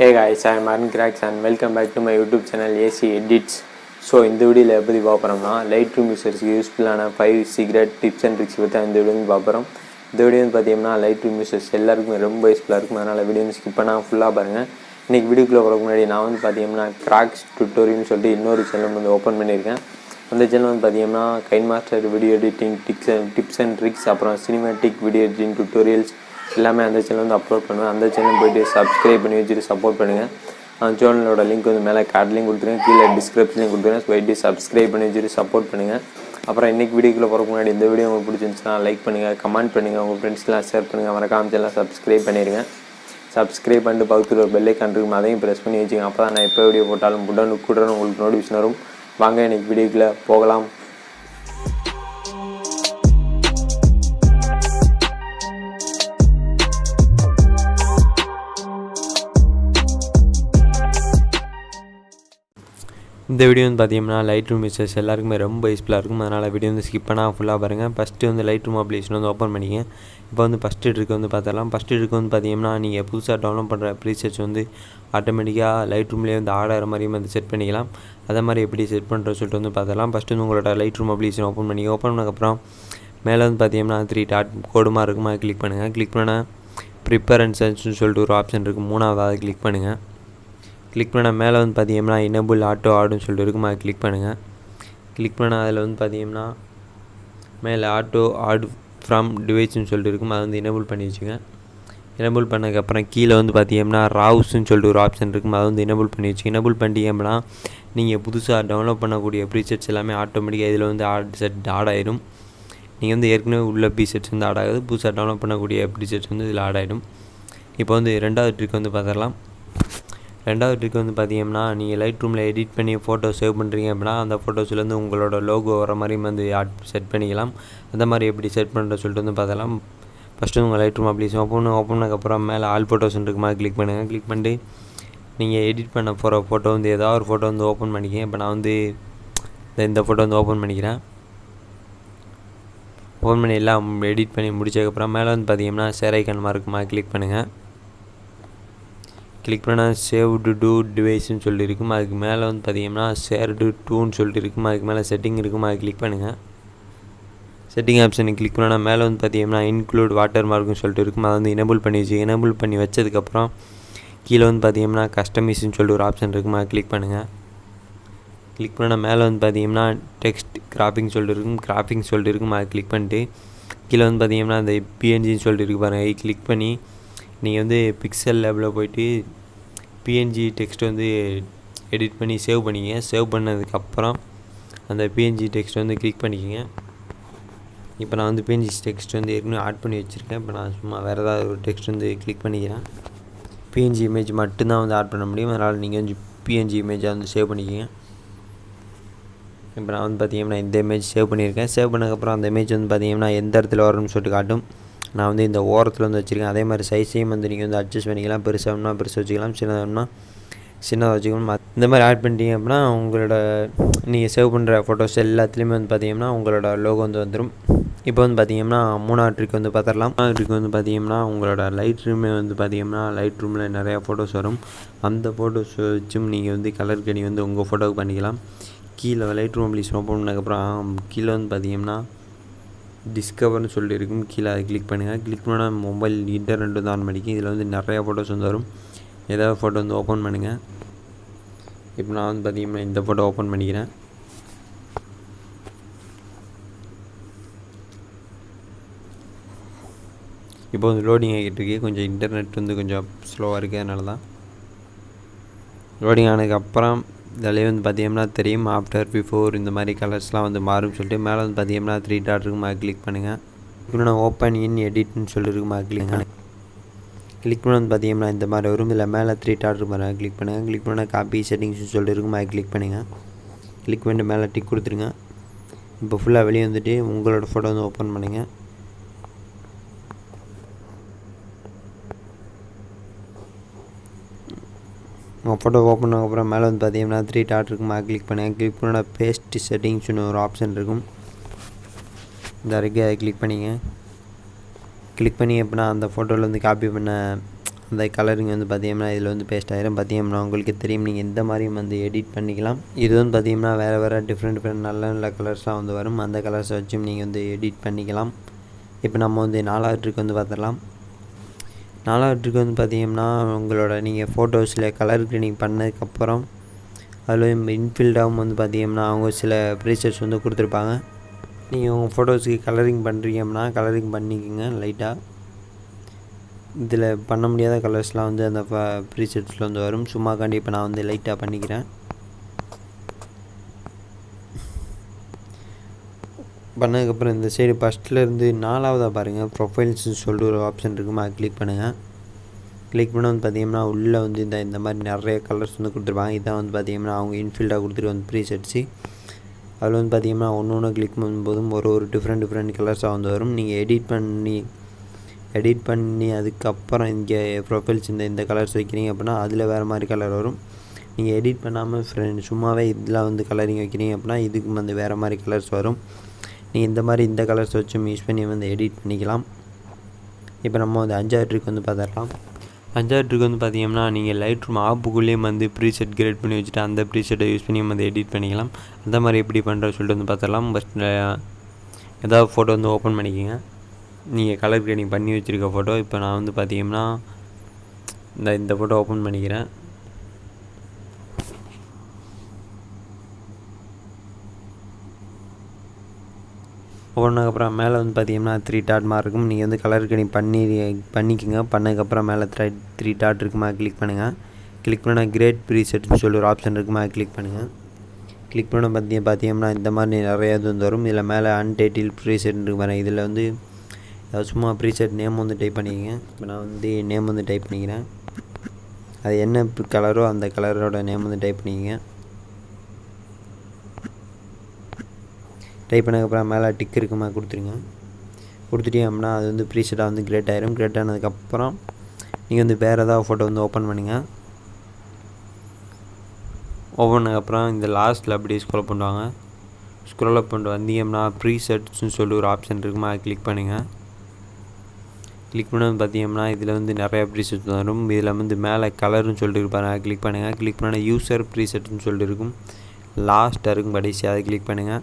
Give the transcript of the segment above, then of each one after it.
Hey guys, I am Arun Cracks and welcome back to my YouTube channel AC Edits. So இந்த வீடியோவில் எப்படி பார்க்குறோம்னா Lightroom யூசர்ஸ்க்கு யூஸ்ஃபுல்லான 5 secret tips and tricks பற்றி இந்த video பார்க்குறோம். இந்த வீடியோ பார்த்தீங்கன்னா லைட்ரூம் யூசர்ஸ் எல்லாருக்குமே ரொம்ப யூஸ்ஃபுல்லாக இருக்கும். அதனால் வீடியோ ஸ்கிப் பண்ணால் ஃபுல்லாக பாருங்கள். இன்றைக்கி வீடியோக்குள்ளே போகிறதுக்கு முன்னாடி நான் பார்த்தீங்கன்னா கிராக்ஸ் டுட்டோரியல்னு சொல்லிட்டு இன்னொரு சேனல் ஓப்பன் பண்ணியிருக்கேன். அந்த சேனல் பார்த்தீங்கன்னா KineMaster video editing tips and tricks, அப்புறம் சினிமேட்டிக் வீடியோ எடிட்டிங் டுட்டோரியல்ஸ் எல்லாமே அந்த சேனல் அப்லோட் பண்ணுவேன். அந்த சேனல் போய்ட்டு சப்ஸ்கிரைப் பண்ணி வச்சுட்டு சப்போர்ட் பண்ணுங்கள். அந்த சேனலோட லிங்க் மேலே கார்ட்லேயும் கொடுத்துருங்க, கீழே டிஸ்கிரிப்ஷன்லையும் கொடுத்துருங்க. போய்ட்டு சப்ஸ்கிரைப் பண்ணி வச்சுட்டு சப்போர்ட் பண்ணுங்கள். அப்புறம் இன்றைக்கி வீடியோக்குள்ளே போகிறதுக்கு முன்னாடி இந்த வீடியோ உங்களுக்கு பிடிச்சிருந்துச்சுன்னா லைக் பண்ணுங்கள், கமெண்ட் பண்ணுங்கள், உங்கள் ஃப்ரெண்ட்ஸ்லாம் ஷேர் பண்ணுங்கள். மறக்காம சேனல் சப்ஸ்கிரைப் பண்ணிடுங்க. சப்ஸ்கிரைப் பண்ணிட்டு பக்கத்தில் ஒரு பெல் ஐக்கான் இருக்கும், அதையும் ப்ரெஸ் பண்ணி வச்சுக்கோங்க. அப்போ தான் நான் எப்போ வீடியோ போட்டாலும் உடனுக்குடன் உங்களுக்கு நோட்டிஃபிகேஷன் வரும். வாங்க இன்றைக்கி வீடியோக்குள்ளே போகலாம். இந்த வீடியோ பார்த்தீங்கன்னா லைட்ரூம் யூசர்ஸ் எல்லாருக்குமே ரொம்ப யூஸ்ஃபுல்லாக இருக்கும். அதனால் வீடியோ ஸ்கிப் பண்ணால் ஃபுல்லாக பாருங்கள். ஃபஸ்ட்டு லைட்ரூம் அப்ளிகேஷன் ஓப்பன் பண்ணிங்க. இப்போ ஃபஸ்ட்டு ட்ரிக் பார்த்தரலாம். ஃபஸ்ட்டு ட்ரிக் பார்த்தீங்கன்னா நீங்கள் புதுசாக டவுன்லோட் பண்ணுற ப்ரீசெட்ஸ் ஆட்டோமேட்டிக்காக லைட்ரூம்லேயே ஆடுற மாதிரியும் செட் பண்ணிக்கலாம். அதே மாதிரி எப்படி செட் பண்ணுறது சொல்லிட்டு பார்த்தரலாம். ஃபஸ்ட்டு உங்களோட லைட்ரூம் அப்ளிகேஷன் ஓப்பன் பண்ணிங்க. ஓப்பன் பண்ணதுக்கப்புறம் மேலே பார்த்தீங்கன்னா 3 டாட் கோடுமா இருக்குமா கிளிக் பண்ணுங்கள். கிளிக் பண்ணால் ப்ரிப்பேர் அண்ட் சர்ச்னு சொல்லிட்டு ஒரு ஆப்ஷன் இருக்குது, 3வது கிளிக் பண்ணுங்கள். கிளிக் பண்ணால் மேலே பார்த்தீங்கன்னா எனேபிள் ஆட்டோ ஆடுன்னு சொல்லிட்டு இருக்குமா கிளிக் பண்ணுங்கள். கிளிக் பண்ணால் அதில் பார்த்தீங்கன்னா மேலே ஆட்டோ ஆட் ஃப்ரம் டிவைஸ்னு சொல்லிட்டு இருக்கும், அதை எனேபிள் பண்ணி வச்சுங்க. எனேபிள் பண்ணதுக்கப்புறம் கீழே பார்த்தீங்கன்னா ராவ்ஸ்ன்னு சொல்லிட்டு ஒரு ஆப்ஷன் இருக்கும், அதை எனேபிள் பண்ணி வச்சுங்க. எனேபிள் பண்ணிட்டீங்க அப்படின்னா நீங்கள் புதுசாக டவுன்லோட் பண்ணக்கூடிய ப்ரீசெட்ஸ் எல்லாமே ஆட்டோமேட்டிக்காக இதில் ஆட் ஆகிடும். நீங்கள் ஏற்கனவே உள்ள ப்ரீசெட்ஸ் ஆட் ஆகுது, புதுசாக டவுன்லோட் பண்ணக்கூடிய ப்ரீசெட்ஸ் இதில் ஆட் ஆகிடும். இப்போ ரெண்டாவது ட்ரிக் பார்த்துடலாம். ரெண்டாவது ட்ரிக் பார்த்தீங்கன்னா நீங்கள் லைட்ரூமில் எடிட் பண்ணி ஃபோட்டோ சேவ் பண்ணுறீங்க அப்படின்னா அந்த ஃபோட்டோஸ்லேருந்து உங்களோட லோகோ வர மாதிரி செட் பண்ணிக்கலாம். அந்த மாதிரி எப்படி செட் பண்ணுறது சொல்லிட்டு பார்த்தலாம். ஃபஸ்ட்டு உங்கள் லைட்ரூம் அப்ளிகேஷன் ஓப்பன் பண்ணதுக்கப்புறம் மேலே ஆல் ஃபோட்டோஸ் இருக்குமா கிளிக் பண்ணுங்கள். கிளிக் பண்ணிட்டு நீங்கள் எடிட் பண்ண போகிற ஃபோட்டோ ஏதாவது ஒரு ஃபோட்டோ ஓப்பன் பண்ணிக்கங்க. இப்போ நான் இந்த ஃபோட்டோ ஓப்பன் பண்ணிக்கிறேன். ஓப்பன் பண்ணி எல்லாம் எடிட் பண்ணி முடிச்சதுக்கப்புறம் மேலே பார்த்தீங்கன்னா ஷேர் ஐக்கான் இருக்குமா கிளிக் பண்ணுங்கள். கிளிக் பண்ணால் சேவ்டு டூ டிவைஸ்ன்னு சொல்லிட்டு இருக்கும், அதுக்கு மேலே பார்த்தீங்கன்னா ஷேர்டு டூன்னு சொல்லிட்டு இருக்கும், அதுக்கு மேலே செட்டிங் இருக்கும், அது கிளிக் பண்ணுங்கள். செட்டிங் ஆப்ஷனை கிளிக் பண்ணால் மேலே பார்த்தீங்கன்னா இன்க்ளூட் வாட்டர் மார்க்குன்னு சொல்லிட்டு இருக்கும், அதை எனேபிள் பண்ணி வச்சு எனேபிள் பண்ணி வச்சதுக்கப்புறம் கீழே பார்த்தீங்கன்னா கஸ்டமைஸ்ன்னு சொல்லிட்டு ஒரு ஆப்ஷன் இருக்கும், அதை கிளிக் பண்ணுங்கள். கிளிக் பண்ணால் மேலே பார்த்தீங்கன்னா டெக்ஸ்ட் கிராஃபிங் சொல்லிட்டு இருக்கும், கிராஃபிங் சொல்லிட்டு இருக்கும், அதை கிளிக் பண்ணிட்டு கீழே பார்த்தீங்கன்னா அந்த பிஎன்ஜின்னு சொல்லிட்டு இருக்கு பாருங்கள், அதை கிளிக் பண்ணி நீங்கள் பிக்சல் லேபில் போய்ட்டு பிஎன்ஜி டெக்ஸ்ட் எடிட் பண்ணி சேவ் பண்ணிக்கங்க. சேவ் பண்ணதுக்கப்புறம் அந்த பிஎன்ஜி டெக்ஸ்ட் கிளிக் பண்ணிக்கோங்க. இப்போ நான் பிஎன்ஜி டெக்ஸ்ட் ஏற்கனவே ஆட் பண்ணி வச்சுருக்கேன். இப்போ நான் சும்மா வேறு ஏதாவது ஒரு டெக்ஸ்ட் கிளிக் பண்ணிக்கிறேன். பிஎன்ஜி இமேஜ் மட்டும்தான் ஆட் பண்ண முடியும், அதனால் நீங்கள் பிஎன்ஜி இமேஜை சேவ் பண்ணிக்கோங்க. இப்போ நான் பார்த்தீங்கன்னா இந்த இமேஜ் சேவ் பண்ணியிருக்கேன். சேவ் பண்ணதுக்கப்புறம் அந்த இமேஜ் பார்த்தீங்கன்னா எந்த இடத்துல வரணும்னு சொல்லிட்டு காட்டும். நான் இந்த ஓரத்தில் வச்சுருக்கேன். அதே மாதிரி சைஸையும் நீங்கள் அட்ஜஸ்ட் பண்ணிக்கலாம். பெருசாக வேணும்னா பெருசாக வச்சுக்கலாம், சின்னதாக வேணும்னா சின்னதாக வச்சுக்கலாம். இந்த மாதிரி ஆட் பண்ணிட்டீங்க அப்படின்னா உங்களோட நீங்கள் சேவ் பண்ணுற ஃபோட்டோஸ் எல்லாத்துலேயுமே பார்த்தீங்கன்னா உங்களோட லோகோ வந்துடும். இப்போ பார்த்தீங்கன்னா மூணாவது ட்ரிக் பார்த்துடலாம். மூணாவது ட்ரிக் பார்த்தீங்கன்னா உங்களோட லைட்ரூமே பார்த்தீங்கன்னா லைட்ரூமில் நிறையா ஃபோட்டோஸ் வரும். அந்த ஃபோட்டோஸ் வச்சும் நீங்கள் கலர் கனி உங்கள் ஃபோட்டோவுக்கு பண்ணிக்கலாம். கீழே லைட்ரூம் அப்ளிகேஷன் ஓப்பன் பண்ணதுக்கப்புறம் கீழே பார்த்தீங்கன்னா டிஸ்கவர்னு சொல்லிட்டு இருக்கும், கீழே அதை கிளிக் பண்ணுங்கள். கிளிக் பண்ணால் மொபைல் இன்டர்நெட் ஆன் பண்ணிக்கும். இதில் நிறையா ஃபோட்டோஸ் வரும். ஏதாவது ஃபோட்டோ ஓப்பன் பண்ணுங்கள். இப்போ நான் பார்த்தீங்கன்னா இந்த ஃபோட்டோ ஓப்பன் பண்ணிக்கிறேன். இப்போ லோடிங் ஆகிட்டு இருக்கு, கொஞ்சம் இன்டர்நெட் கொஞ்சம் ஸ்லோவாக இருக்குது, அதனால தான். லோடிங் ஆனதுக்கப்புறம் இதிலே பார்த்தீங்கன்னா தெரியும் ஆஃப்டர் பிஃபோர் இந்த மாதிரி கலர்ஸ்லாம் மாறும் சொல்லிட்டு மேலே பார்த்தீங்கன்னா 3 டாட் இருக்கும், அது கிளிக் பண்ணுங்கள். இப்போ நான் ஓப்பன் இன் எடிட்னு சொல்லிட்டு இருக்கும், அது கிளிக் பண்ணுங்கள். கிளிக் பண்ண பார்த்தீங்கன்னா இந்த மாதிரி வரும். இதில் மேலே 3 டாட் இருக்கும், அதை கிளிக் பண்ணுங்கள். கிளிக் பண்ணால் காப்பி செட்டிங்ஸ்னு சொல்லிட்டு இருக்கும், அது கிளிக் பண்ணுங்கள். கிளிக் பண்ணிட்டு மேலே டிக் கொடுத்துருங்க. இப்போ ஃபுல்லாக வெளியே உங்களோட ஃபோட்டோ ஓப்பன் பண்ணுங்கள். உங்கள் ஃபோட்டோ ஓப்பன் பண்ணதுக்கப்புறம் மேலே பார்த்தீங்கன்னா 3 டாட் இருக்கும், அது கிளிக் பண்ணுங்கள். கிளிக் பண்ணால் பேஸ்ட் செட்டிங்ஸ்னு ஒரு ஆப்ஷன் இருக்கும், இந்த வரைக்கும் அதை கிளிக் பண்ணிங்க. கிளிக் பண்ணி எப்படின்னா அந்த ஃபோட்டோவில் காப்பி பண்ண அந்த கலரிங் வந்து பார்த்திங்கன்னா இதில் வந்து பேஸ்ட் ஆகிரும். பார்த்திங்கன்னா உங்களுக்கு தெரியும், நீங்கள் இந்த மாதிரியும் வந்து எடிட் பண்ணிக்கலாம். இது வந்து பார்த்திங்கன்னா வேறு டிஃப்ரெண்ட் நல்ல நல்ல கலர்ஸ்லாம் வந்து வரும். அந்த கலர்ஸை வச்சும் நீங்கள் வந்து எடிட் பண்ணிக்கலாம். இப்போ நம்ம வந்து 4வது ட்ரிக் வந்து பார்த்துடலாம். 4வது ட்ரிக் வந்து பார்த்திங்கன்னா உங்களோட நீங்கள் ஃபோட்டோஸில் கலர் கிரேடிங் பண்ணதுக்கப்புறம் அதில் இன்ஃபில்டாகவும் வந்து பார்த்திங்கன்னா அவங்க சில ப்ரீசெட்ஸ் வந்து கொடுத்துருப்பாங்க. நீங்கள் உங்கள் ஃபோட்டோஸுக்கு கலரிங் பண்ணுறீங்கன்னா கலரிங் பண்ணிக்கோங்க லைட்டாக. இதில் பண்ண முடியாத கலர்ஸ்லாம் வந்து அந்த ப்ரீசெட்ஸில் வந்து வரும். சும்மாக்காண்டி இப்போ நான் வந்து லைட்டாக பண்ணிக்கிறேன். பண்ணதுக்கப்புறம் இந்த சைடு ஃபஸ்ட்லேருந்து 4வதாக பாருங்கள், ப்ரொஃபைல்ஸ்னு சொல்லிட்டு ஒரு ஆப்ஷன் இருக்குமா, அதை கிளிக் பண்ணுங்கள். கிளிக் பண்ண வந்து பார்த்திங்கன்னா உள்ளே வந்து இந்த மாதிரி நிறைய கலர்ஸ் வந்து கொடுத்துருப்பாங்க. இதான் வந்து பார்த்திங்கன்னா அவங்க இன்ஃபில்டாக கொடுத்துட்டு வந்து ப்ரீசெட்ஸு. அதில் வந்து பார்த்திங்கன்னா ஒன்று கிளிக் பண்ணும்போதும் ஒரு டிஃப்ரெண்ட் கலர்ஸாக வந்து வரும். நீங்கள் எடிட் பண்ணி அதுக்கப்புறம் இங்கே ப்ரொஃபைல்ஸ் இந்த கலர்ஸ் வைக்கிறீங்க அப்படின்னா அதில் வேறு மாதிரி கலர் வரும். நீங்கள் எடிட் பண்ணாமல் சும்மாவே இதில் வந்து கலரிங் வைக்கிறீங்க அப்படின்னா இதுக்கு வந்து வேறு மாதிரி கலர்ஸ் வரும். நீங்கள் இந்த கலர்ஸ் வச்சும் யூஸ் பண்ணி வந்து எடிட் பண்ணிக்கலாம். இப்போ நம்ம வந்து 5வது ட்ரிக் வந்து பார்த்துடலாம். 5வது ட்ரிக் வந்து பார்த்திங்கன்னா நீங்கள் லைட்ரூம் ஆப்புக்குள்ளேயும் வந்து ப்ரீசெட் கிரியேட் பண்ணி வச்சுட்டு அந்த ப்ரீசெட்டை யூஸ் பண்ணி வந்து எடிட் பண்ணிக்கலாம். அந்த மாதிரி எப்படி பண்ணுறது சொல்லிட்டு வந்து பார்த்துடலாம். ஃபஸ்ட் ஏதாவது ஃபோட்டோ வந்து ஓப்பன் பண்ணிக்கோங்க. நீங்கள் கலர் கிரேடிங் பண்ணி வச்சுருக்க ஃபோட்டோ. இப்போ நான் வந்து பார்த்திங்கன்னா இந்த ஃபோட்டோ ஓப்பன் பண்ணிக்கிறேன். ஓப்பனதுக்கப்புறம் மேலே வந்து பார்த்திங்கன்னா 3 டாட் மாதிரி இருக்கும். நீங்கள் வந்து கலர் கிரேடிங் பண்ணிக்கோங்க. பண்ணதுக்கப்புறம் மேலே 3 டாட் இருக்குமா, கிளிக் பண்ணுங்கள். கிளிக் பண்ணால் கிரேட் ப்ரீசெட்னு சொல்லி ஒரு ஆப்ஷன் இருக்குமா, கிளிக் பண்ணுங்கள். கிளிக் பண்ண பார்த்தீங்கன்னா இந்த மாதிரி நிறையா இது வந்து வரும். இதில் மேலே அன்டைட்டில் ப்ரீசெட் இருக்கு பாருங்கள். இதில் வந்து சும்மா ப்ரீசெட் நேம் வந்து டைப் பண்ணிக்கங்க. இப்போ நான் வந்து நேம் வந்து டைப் பண்ணிக்கிறேன். அது என்ன கலரோ அந்த கலரோட நேம் வந்து டைப் பண்ணிக்கங்க. டைப் பண்ணதுக்கப்புறம் மேலே டிக் இருக்குமா கொடுத்துருங்க. கொடுத்துட்டீங்க அப்படின்னா அது வந்து ப்ரீசெட்டாக வந்து கிரியேட் ஆகிரும். கிரியேட் ஆனதுக்கப்புறம் நீங்கள் வந்து வேறு ஏதாவது ஃபோட்டோ வந்து ஓப்பன் பண்ணுங்கள். ஓப்பன் பண்ணதுக்கப்புறம் இந்த லாஸ்ட்டில் அப்படியே ஸ்க்ரோல் பண்ணுவாங்க. ஸ்க்ரோல் அப் பண்ணிட்டு வந்தீங்கன்னா ப்ரீசெட்ஸ்னு சொல்லி ஒரு ஆப்ஷன் இருக்குமா, அதை கிளிக் பண்ணுங்கள். கிளிக் பண்ணது பார்த்தீங்கன்னா இதில் வந்து நிறையா ப்ரீசெட்ஸ் வரும். இதில் வந்து மேலே கலர்னு சொல்லிட்டு இருப்பாங்க, அதை கிளிக் பண்ணுங்கள். கிளிக் பண்ணால் யூசர் ப்ரீசெட்னு சொல்லிட்டு இருக்கும். லாஸ்ட்டாக இருக்கும் கடைசி, அதை கிளிக் பண்ணுங்கள்.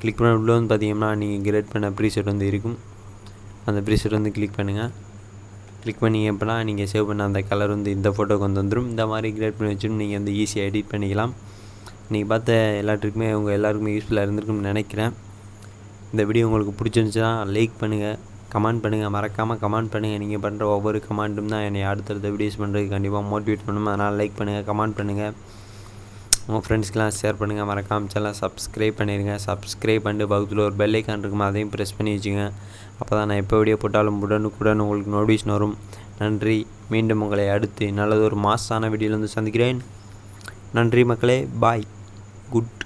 கிளிக் பண்ண உள்ள வந்து பார்த்திங்கன்னா நீங்கள் கிரியேட் பண்ண ப்ரீசெட் வந்து இருக்கும். அந்த ப்ரீசெட் வந்து கிளிக் பண்ணுங்கள். கிளிக் பண்ணிங்க அப்படின்னா நீங்கள் சேவ் பண்ண அந்த கலர் வந்து இந்த ஃபோட்டோக்கு வந்து வந்துடும். இந்த மாதிரி கிரியேட் பண்ணி வச்சுட்டு நீங்கள் வந்து ஈஸியாக எடிட் பண்ணிக்கலாம். நீங்கள் பார்த்த எல்லா ட்ரிக்குமே எல்லாருக்குமே யூஸ்ஃபுல்லாக இருந்திருக்குன்னு நினைக்கிறேன். இந்த வீடியோ உங்களுக்கு பிடிச்சிருந்துச்சுன்னா லைக் பண்ணுங்கள், கமெண்ட் பண்ணுங்கள். மறக்காமல் கமெண்ட் பண்ணுங்கள். நீங்கள் பண்ணுற ஒவ்வொரு கமெண்ட்டும் தான் என்னை அடுத்தடுத்த வீடியோஸ் பண்ணுறதுக்கு கண்டிப்பாக மோட்டிவேட் பண்ணும். அதனால் லைக் பண்ணுங்கள், கமெண்ட் பண்ணுங்கள், உங்கள் ஃப்ரெண்ட்ஸ்க்கெலாம் ஷேர் பண்ணுங்கள். மறக்காமல் சேனலை சப்ஸ்கிரைப் பண்ணிடுங்க. சப்ஸ்கிரைப் பண்ணிட்டு பக்கத்தில் ஒரு பெல் ஐக்கான் இருக்குமா, அதையும் ப்ரெஸ் பண்ணி வச்சுங்க. அப்போ தான் நான் எப்போ வீடியோ போட்டாலும் உடனுக்குடன் உங்களுக்கு நோட்டிஃபிகேஷன் வரும். நன்றி. மீண்டும் உங்களை அடுத்து நல்லதொரு மாசான வீடியோவில் வந்து சந்திக்கிறேன். நன்றி மக்களே. பாய். குட்.